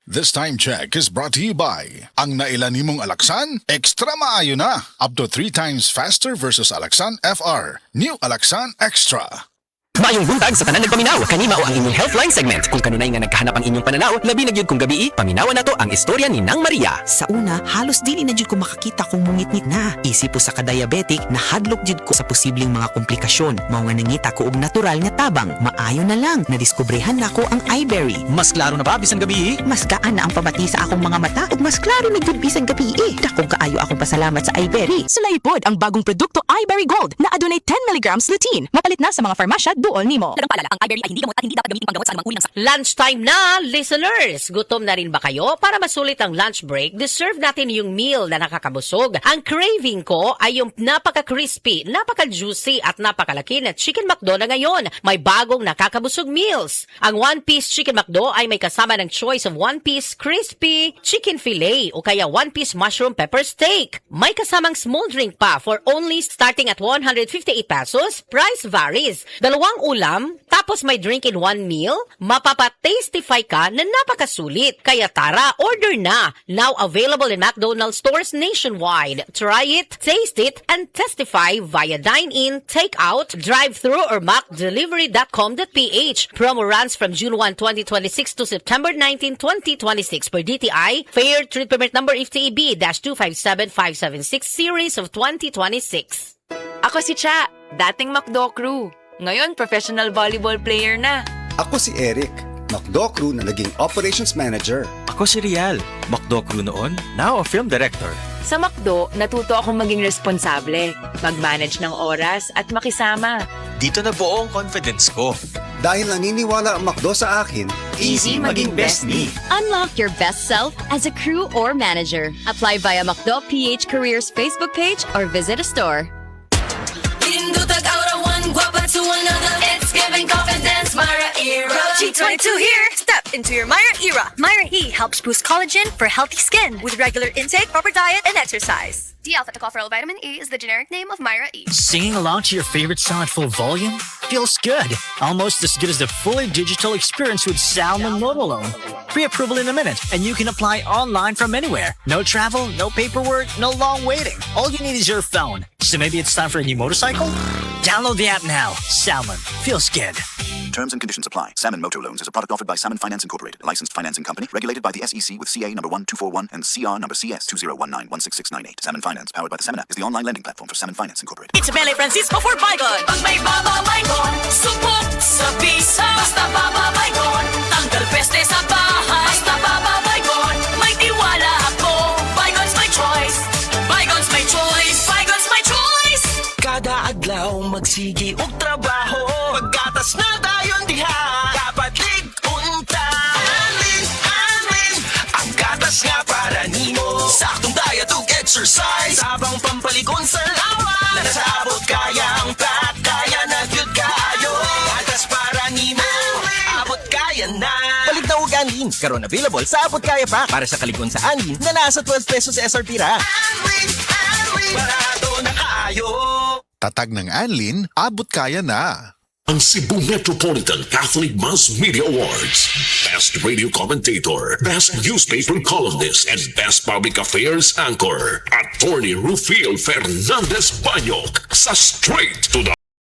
This time check is brought to you by ang nailan nimong Alaksan, extra maayo na. Up to 3 times faster versus Alaksan FR. New Alaksan Extra. Mayong buntag sa tanan nagpaminaw, kanima o ang inyong Healthline segment. Kung kanunay nga nagkahanap ang inyong pananaw, labi na gyud kung gabi, paminawan nato ang istorya ni Nang Maria. Sa una, halos dili na jud ko makakita kung mungit-ngit na. Isip po sa ka-diabetic, nahadlok jud ko sa posibleng mga komplikasyon. Mao nga nangita ko og natural nga tabang. Maayo na lang, nadiskobrehan nako ang iBerry. Mas klaro na ba bisan gabi? Mas gaan na ang pamati sa akong mga mata ug mas klaro na jud bisan gabi. Dakong kaayo akong pasalamat sa iBerry. Sulaipod ang bagong produkto iBerry Gold na adunay 10 mg lutein. Mapalit na sa mga farmasya duol nimo. Dagang paalala, ang iBerry ay hindi gamot at hindi dapat gamitin panggamot sa anumang uri ng sakit. Lunchtime na, listeners! Gutom na rin ba kayo? Para masulit ang lunch break, deserve natin yung meal na nakakabusog. Ang craving ko ay yung napaka-crispy, napaka-juicy at napakalaki na Chicken McDo na ngayon. May bagong nakakabusog meals. Ang one-piece Chicken McDo ay may kasama ng choice of one-piece crispy chicken fillet o kaya one-piece mushroom pepper steak. May kasamang small drink pa for only starting at 158 pesos. Price varies. Dalawang ulam, tapos may drink in one meal, mapapa-tastify ka na napakasulit. Kaya tara, order na. Now available in McDonald's stores nationwide. Try it, taste it, and testify via dine-in, take-out, drive-thru, or macdelivery.com.ph. Promo runs from June 1, 2026 to September 19, 2026 per DTI. Fair Treat Permit Number FTEB-257576 Series of 2026. Ako si Cha, dating McDo crew. Ngayon, professional volleyball player na. Ako si Eric, McDo crew na naging operations manager. Ako si Rial, McDo crew noon, now a film director. Sa McDo, natuto akong maging responsable, mag-manage ng oras at makisama. Dito na buo ang confidence ko. Dahil naniniwala ang McDo sa akin, Easy maging best me. Unlock your best self as a crew or manager. Apply via McDo PH Careers Facebook page or visit a store. To another, it's giving confidence, Myra Era. G22 here. Step into your Myra Era. Myra E helps boost collagen for healthy skin with regular intake, proper diet, and exercise. D-alpha-tocopherol vitamin E is the generic name of Myra E. Singing along to your favorite song at full volume feels good. Almost as good as the fully digital experience with Salmon Mode alone. Pre-approval in a minute, and you can apply online from anywhere. No travel, no paperwork, no long waiting. All you need is your phone. So maybe it's time for a new motorcycle? Download the app now. Salmon. Feels good. Terms and conditions apply. Salmon Motor Loans is a product offered by Salmon Finance Incorporated, a licensed financing company regulated by the SEC with CA number 1241 and CR number CS 20191668. Salmon Finance, powered by the Salmon app, is the online lending platform for Salmon Finance Incorporated. It's Mele Francisco for Baygon. Pag may bababaygon, subok sa bisa. Basta bababaygon, tanggal peste sa bahay. Basta bababaygon, may tiwala ako. Baygon's my choice. Baygon's my choice. Baygon's my choice. Kada adlaw magsigi og trabaho, paggatas na dayon diha, dapat ligunta. Anlin, ang gatas nga para nimo. Saktong diet ug exercise, sabang pampalikon sa lawas. Na sa abot kaya ang pack, kaya na gyud kaayo. Gatas para nimo, abot kaya na. Palit na og Anlin, karon available sa Abot Kaya pa para sa kaligon sa Anlin na nasa 12 pesos SRP ra. Anlin, barato na kaayo. Tatag ng Anlin, abot kaya na. Ang Cebu Metropolitan Catholic Mass Media Awards. Best Radio Commentator, Best Newspaper Columnist, and Best Public Affairs Anchor. Attorney Rufiel Fernandez Banyok sa Straight to the